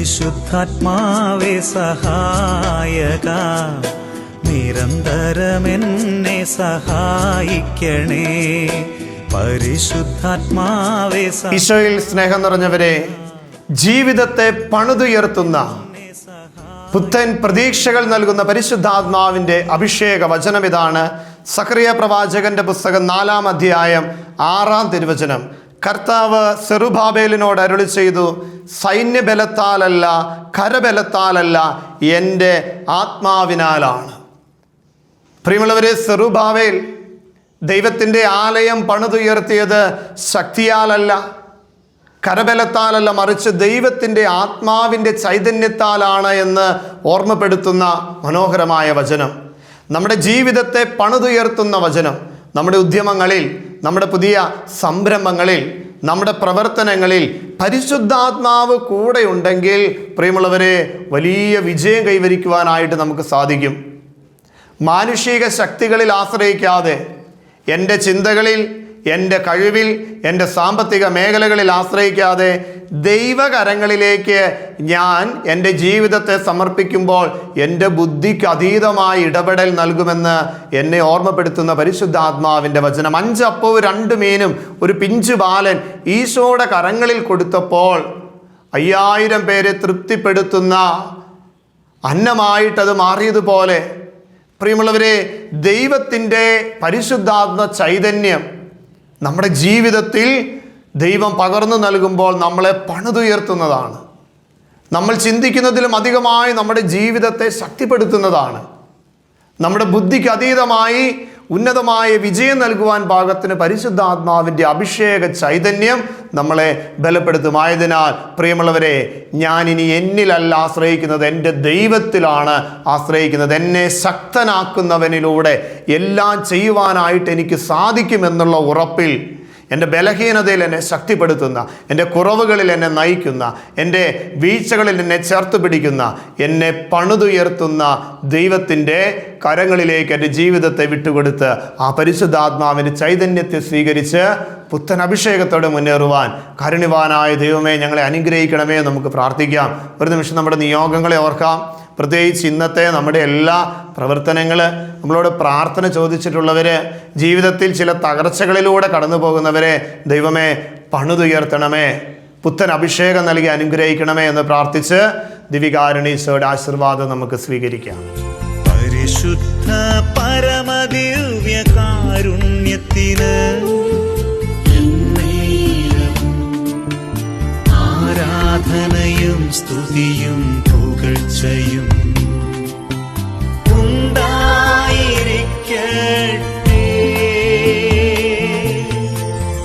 പരിശുദ്ധാത്മാവേ സഹായക, നിരന്തരമെന്നെ സഹായിക്കണേ. പരിശുദ്ധാത്മാവേ. ഈശോയിൽ സ്നേഹം നിറഞ്ഞവരെ, ജീവിതത്തെ പണിതുയർത്തുന്ന പുത്തൻ പ്രതീക്ഷകൾ നൽകുന്ന പരിശുദ്ധാത്മാവിൻ്റെ അഭിഷേക വചനം ഇതാണ്. സഖറിയ പ്രവാചകന്റെ പുസ്തകം 4-ാം അധ്യായം 6-ാം തിരുവചനം. കർത്താവ് സെറുബാബേലിനോട് അരുളി ചെയ്തു, സൈന്യബലത്താലല്ല, കരബലത്താലല്ല, എൻ്റെ ആത്മാവിനാലാണ്. പ്രിയമുള്ളവരെ, സെറുബാബേൽ ദൈവത്തിൻ്റെ ആലയം പണിതുയർത്തിയത് ശക്തിയാലല്ല, കരബലത്താലല്ല, മറിച്ച് ദൈവത്തിൻ്റെ ആത്മാവിൻ്റെ ചൈതന്യത്താലാണ് എന്ന് ഓർമ്മപ്പെടുത്തുന്ന മനോഹരമായ വചനം. നമ്മുടെ ജീവിതത്തെ പണിതുയർത്തുന്ന വചനം. നമ്മുടെ ഉദ്യമങ്ങളിൽ, നമ്മുടെ പുതിയ സംരംഭങ്ങളിൽ, നമ്മുടെ പ്രവർത്തനങ്ങളിൽ പരിശുദ്ധാത്മാവ് കൂടെ ഉണ്ടെങ്കിൽ പ്രിയമുള്ളവരെ, വലിയ വിജയം കൈവരിക്കുവാനായിട്ട് നമുക്ക് സാധിക്കും. മാനുഷിക ശക്തികളിൽ ആശ്രയിക്കാതെ, എൻ്റെ ചിന്തകളിൽ, എൻ്റെ കഴിവിൽ, എൻ്റെ സാമ്പത്തിക മേഖലകളിൽ ആശ്രയിക്കാതെ ദൈവകരങ്ങളിലേക്ക് ഞാൻ എൻ്റെ ജീവിതത്തെ സമർപ്പിക്കുമ്പോൾ എൻ്റെ ബുദ്ധിക്ക് അതീതമായ ഇടപെടൽ നൽകുമെന്ന് എന്നെ ഓർമ്മപ്പെടുത്തുന്ന പരിശുദ്ധാത്മാവിൻ്റെ വചനം. 5 അപ്പവും 2 മീനും ഒരു പിഞ്ചു ബാലൻ ഈശോയുടെ കരങ്ങളിൽ കൊടുത്തപ്പോൾ 5000 പേരെ തൃപ്തിപ്പെടുത്തുന്ന അന്നമായിട്ടത് മാറിയതുപോലെ പ്രിയമുള്ളവരെ, ദൈവത്തിൻ്റെ പരിശുദ്ധാത്മ ചൈതന്യം നമ്മുടെ ജീവിതത്തിൽ ദൈവം പകർന്നു നൽകുമ്പോൾ നമ്മളെ പണിതുയർത്തുന്നതാണ്. നമ്മൾ ചിന്തിക്കുന്നതിലും അധികമായി നമ്മുടെ ജീവിതത്തെ ശക്തിപ്പെടുത്തുന്നതാണ്. നമ്മുടെ ബുദ്ധിക്ക് അതീതമായി ഉന്നതമായ വിജയം നൽകുവാൻ പാകത്തിന് പരിശുദ്ധാത്മാവിൻ്റെ അഭിഷേക ചൈതന്യം നമ്മളെ ബലപ്പെടുത്തുമായതിനാൽ പ്രിയമുള്ളവരെ, ഞാനിനി എന്നിലല്ല ആശ്രയിക്കുന്നത്, എൻ്റെ ദൈവത്തിലാണ് ആശ്രയിക്കുന്നത്. എന്നെ ശക്തനാക്കുന്നവനിലൂടെ എല്ലാം ചെയ്യുവാനായിട്ട് എനിക്ക് സാധിക്കുമെന്നുള്ള ഉറപ്പിൽ, എൻ്റെ ബലഹീനതയിൽ എന്നെ ശക്തിപ്പെടുത്തുന്ന, എൻ്റെ കുറവുകളിൽ എന്നെ നയിക്കുന്ന, എൻ്റെ വീഴ്ചകളിൽ എന്നെ ചേർത്ത് പിടിക്കുന്ന, എന്നെ പണിതുയർത്തുന്ന ദൈവത്തിൻ്റെ കരങ്ങളിലേക്ക് എൻ്റെ ജീവിതത്തെ വിട്ടുകൊടുത്ത് ആ പരിശുദ്ധാത്മാവിൻ്റെ ചൈതന്യത്തെ സ്വീകരിച്ച് പുത്തൻ അഭിഷേകത്തോടെ മുന്നേറുവാൻ കാരുണ്യവാനായ ദൈവമേ ഞങ്ങളെ അനുഗ്രഹിക്കണമേ. നമുക്ക് പ്രാർത്ഥിക്കാം. ഒരു നിമിഷം നമ്മുടെ നിയോഗങ്ങളെ ഓർക്കാം. പ്രത്യേകിച്ച് ഇന്നത്തെ നമ്മുടെ എല്ലാ പ്രവർത്തനങ്ങൾ, നമ്മളോട് പ്രാർത്ഥന ചോദിച്ചിട്ടുള്ളവർ, ജീവിതത്തിൽ ചില തകർച്ചകളിലൂടെ കടന്നു പോകുന്നവരെ ദൈവമേ പണിതുയർത്തണമേ, പുത്തൻ അഭിഷേകം നൽകി അനുഗ്രഹിക്കണമേ എന്ന് പ്രാർത്ഥിച്ച് ദിവികാരുണീശോയുടെ ആശീർവാദം നമുക്ക് സ്വീകരിക്കാം. പരിശുദ്ധ പരമദിവ്യ കാരുണ്യത്തിന് ആരാധനയും സ്തുതിയും പുകഴ്ചയും ഉണ്ടായിരിക്കട്ടെ.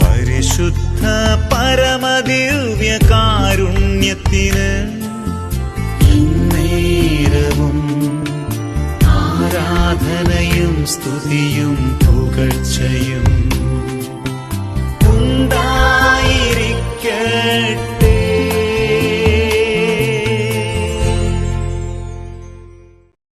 പരിശുദ്ധ പരമദിവ്യ കാരുണ്യത്തിന് നേരവും ആരാധനയും സ്തുതിയും പുകഴ്ചയും